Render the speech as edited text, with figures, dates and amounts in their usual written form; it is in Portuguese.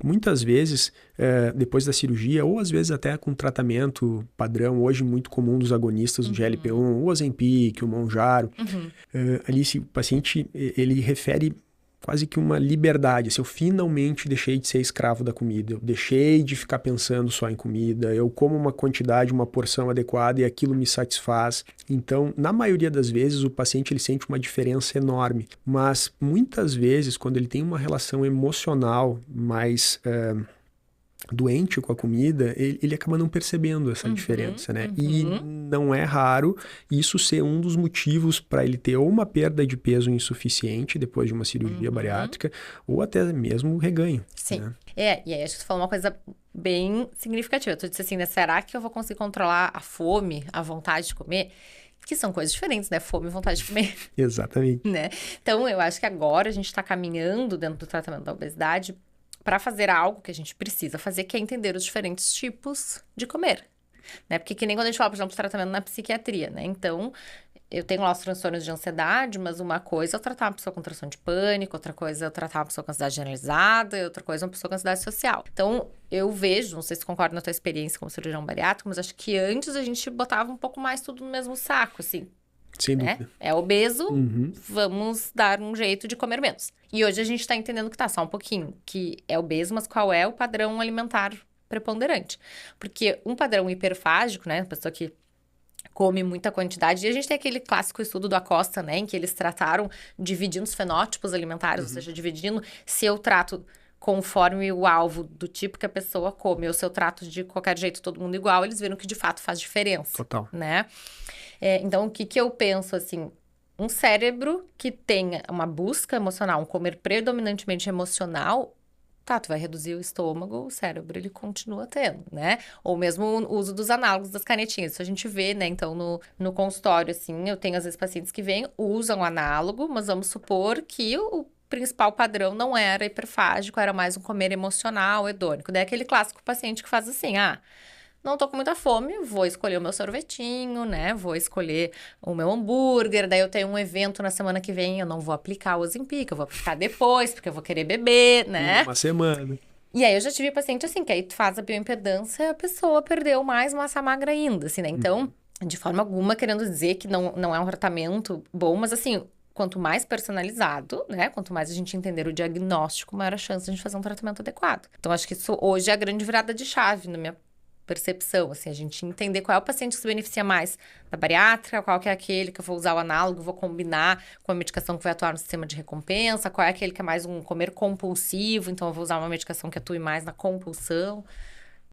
Muitas vezes, depois da cirurgia, ou às vezes até com tratamento padrão, hoje muito comum dos agonistas do GLP-1, o Ozempic, o Mounjaro, ali se o paciente, ele refere quase que uma liberdade, assim, eu finalmente deixei de ser escravo da comida, eu deixei de ficar pensando só em comida, eu como uma quantidade, uma porção adequada e aquilo me satisfaz. Então, na maioria das vezes, o paciente ele sente uma diferença enorme, mas muitas vezes, quando ele tem uma relação emocional mais doente com a comida, ele acaba não percebendo essa diferença, né? E não é raro isso ser um dos motivos para ele ter ou uma perda de peso insuficiente depois de uma cirurgia bariátrica, ou até mesmo reganho. Sim. Né? E aí acho que você falou uma coisa bem significativa. Tu disse assim, né? Será que eu vou conseguir controlar a fome, a vontade de comer? Que são coisas diferentes, né? Fome e vontade de comer. Exatamente. Né? Então, eu acho que agora a gente está caminhando dentro do tratamento da obesidade para fazer algo que a gente precisa fazer, que é entender os diferentes tipos de comer, né? Porque que nem quando a gente fala, por exemplo, de tratamento na psiquiatria, né? Então, eu tenho lá os transtornos de ansiedade, mas uma coisa é eu tratar uma pessoa com transtorno de pânico, outra coisa é eu tratar uma pessoa com ansiedade generalizada, e outra coisa é uma pessoa com ansiedade social. Então, eu vejo, não sei se concorda na tua experiência como cirurgião bariátrico, mas acho que antes a gente botava um pouco mais tudo no mesmo saco, assim. Sem Né? dúvida. É obeso, vamos dar um jeito de comer menos. E hoje a gente tá entendendo que tá só um pouquinho, que é obeso, mas qual é o padrão alimentar preponderante? Porque um padrão hiperfágico, né, a pessoa que come muita quantidade, e a gente tem aquele clássico estudo do Acosta, né, em que eles trataram dividindo os fenótipos alimentares, ou seja, dividindo se eu trato conforme o alvo do tipo que a pessoa come, ou se eu trato de qualquer jeito todo mundo igual, eles viram que de fato faz diferença. Total. Né? Então, o que eu penso, assim, um cérebro que tenha uma busca emocional, um comer predominantemente emocional, tá, tu vai reduzir o estômago, o cérebro, ele continua tendo, né? Ou mesmo o uso dos análogos das canetinhas, isso a gente vê, né? Então, no consultório, assim, eu tenho às vezes pacientes que vêm, usam análogo, mas vamos supor que o principal padrão não era hiperfágico, era mais um comer emocional, hedônico. Daí é aquele clássico paciente que faz assim, não tô com muita fome, vou escolher o meu sorvetinho, né? Vou escolher o meu hambúrguer. Daí eu tenho um evento na semana que vem, eu não vou aplicar o Ozempic, eu vou aplicar depois, porque eu vou querer beber, né? Uma semana. E aí eu já tive paciente assim, que aí tu faz a bioimpedância e a pessoa perdeu mais massa magra ainda, assim, né? Então, de forma alguma, querendo dizer que não é um tratamento bom, mas assim, quanto mais personalizado, né? Quanto mais a gente entender o diagnóstico, maior a chance de a gente fazer um tratamento adequado. Então, acho que isso hoje é a grande virada de chave na minha percepção, assim, a gente entender qual é o paciente que se beneficia mais da bariátrica, qual que é aquele que eu vou usar o análogo, vou combinar com a medicação que vai atuar no sistema de recompensa, qual é aquele que é mais um comer compulsivo, então eu vou usar uma medicação que atue mais na compulsão.